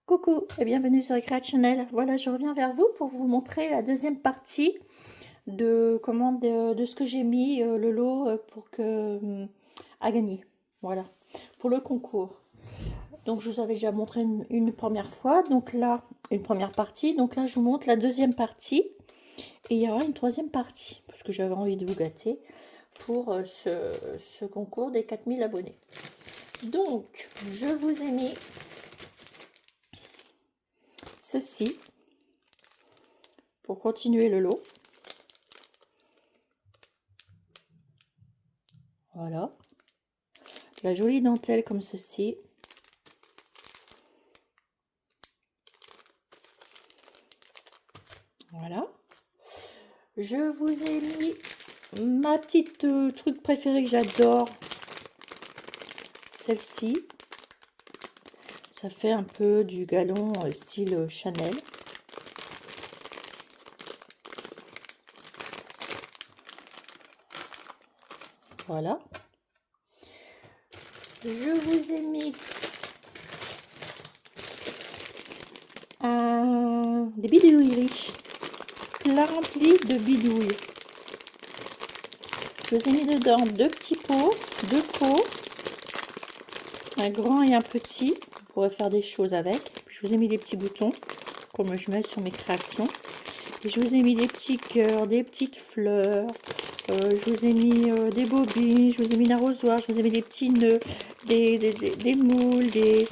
Coucou et bienvenue sur Eclat Channel. Voilà, je reviens vers vous pour vous montrer la deuxième partie de ce que j'ai mis le lot pour que à gagner. Voilà, pour le concours. Donc je vous avais déjà montré une première fois, donc là une première partie. Donc là je vous montre la deuxième partie et il y aura une troisième partie parce que j'avais envie de vous gâter pour ce concours des 4000 abonnés. Donc je vous ai mis ceci pour continuer le lot. Voilà, la jolie dentelle comme ceci. Voilà, je vous ai mis ma petite truc préféré que j'adore, celle-ci. Ça fait un peu du galon style Chanel. Voilà, je vous ai mis des bidouilleries, plein rempli de bidouilles. Je vous ai mis dedans deux petits pots, deux pots, un grand et un petit. Vous pourrez faire des choses avec. Je vous ai mis des petits boutons, comme je mets sur mes créations. Et je vous ai mis des petits cœurs, des petites fleurs. Je vous ai mis des bobines, je vous ai mis un arrosoir, je vous ai mis des petits nœuds, des moules, des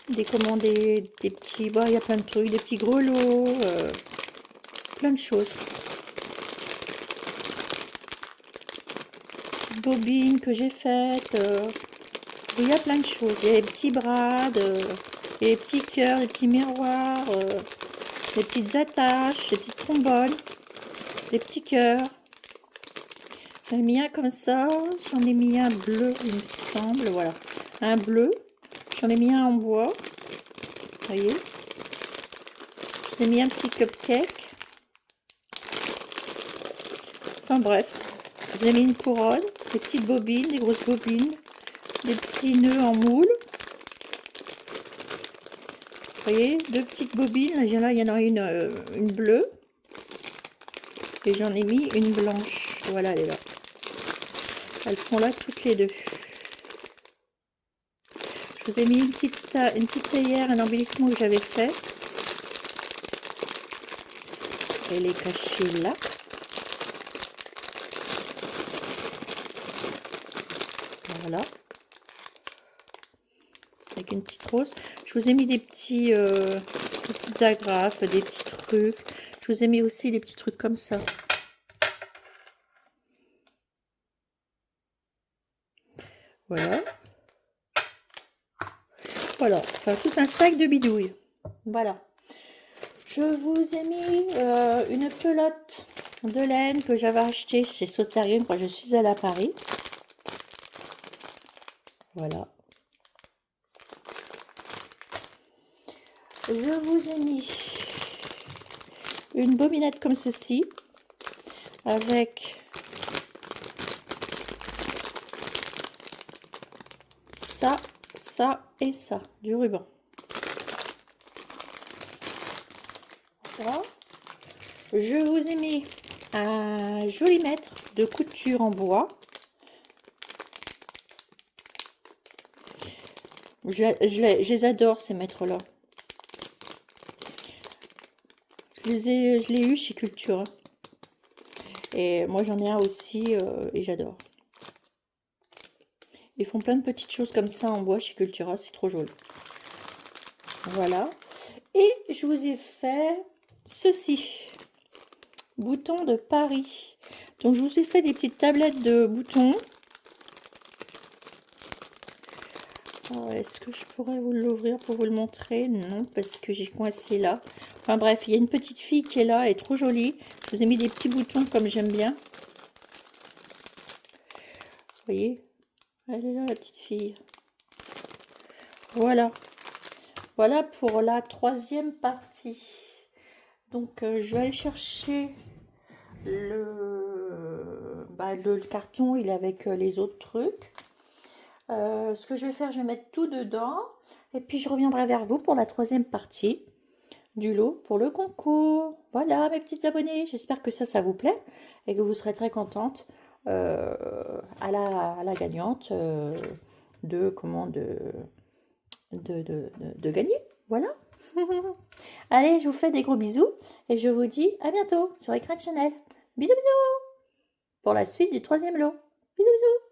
petits, bah, il y a plein de trucs, des petits grelots, plein de choses. Bobines que j'ai faites, il y a plein de choses. Il y a des petits brades, des petits cœurs, des petits miroirs, des petites attaches, des petites trombones, des petits cœurs. J'en ai mis un comme ça, j'en ai mis un bleu, il me semble, voilà, un bleu. J'en ai mis un en bois, vous voyez. Je vous ai mis un petit cupcake. Enfin bref, je vous ai mis une couronne, des petites bobines, des grosses bobines, des petits nœuds en moule. Vous voyez, deux petites bobines, là il y en a une bleue. Et j'en ai mis une blanche, voilà, elle est là. Elles sont là toutes les deux. Je vous ai mis une petite théière, un embellissement que j'avais fait. Elle est cachée là. Voilà. Avec une petite rose. Je vous ai mis des petites agrafes, des petits trucs. Je vous ai mis aussi des petits trucs comme ça. Voilà. Voilà. Enfin, tout un sac de bidouilles. Voilà. Je vous ai mis une pelote de laine que j'avais achetée chez Sostarium quand je suis allée à Paris. Voilà. Je vous ai mis une bobinette comme ceci, avec ça, ça et ça, du ruban. Voilà. Je vous ai mis un joli mètre de couture en bois. Je les adore, ces mètres-là. Je l'ai eu chez Cultura. Et moi, j'en ai un aussi et j'adore. Ils font plein de petites choses comme ça en bois chez Cultura, c'est trop joli. Voilà. Et je vous ai fait ceci. Boutons de Paris. Donc, je vous ai fait des petites tablettes de boutons. Est-ce que je pourrais vous l'ouvrir pour vous le montrer? Non, parce que j'ai coincé là. Enfin bref, il y a une petite fille qui est là, elle est trop jolie. Je vous ai mis des petits boutons comme j'aime bien. Vous voyez? Elle est là, la petite fille. Voilà. Voilà pour la troisième partie. Donc, je vais aller chercher le carton. Il est avec les autres trucs. Ce que je vais faire, je vais mettre tout dedans. Et puis, je reviendrai vers vous pour la troisième partie du lot pour le concours. Voilà, mes petites abonnées, j'espère que ça vous plaît et que vous serez très contente à la gagnante de gagner. Voilà. Allez, je vous fais des gros bisous et je vous dis à bientôt sur Écran Channel. Bisous, bisous pour la suite du troisième lot. Bisous, bisous.